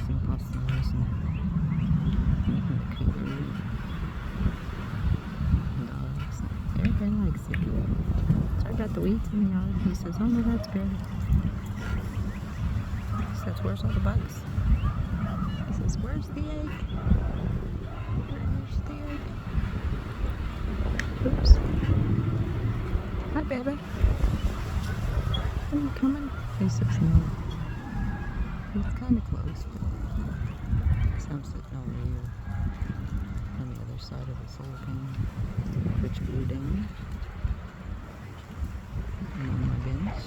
some possums and the coon and dogs. Everybody likes it. So I got the weeds in the yard. He says, oh no, that's good. He says, where's all the bugs? He says, where's the egg? Where's the egg? Oops. Hi, baby. Are you coming? He says no. It's kind of close, but so I'm sitting over here on the other side of the solar panel, which blew down. I'm on my bench.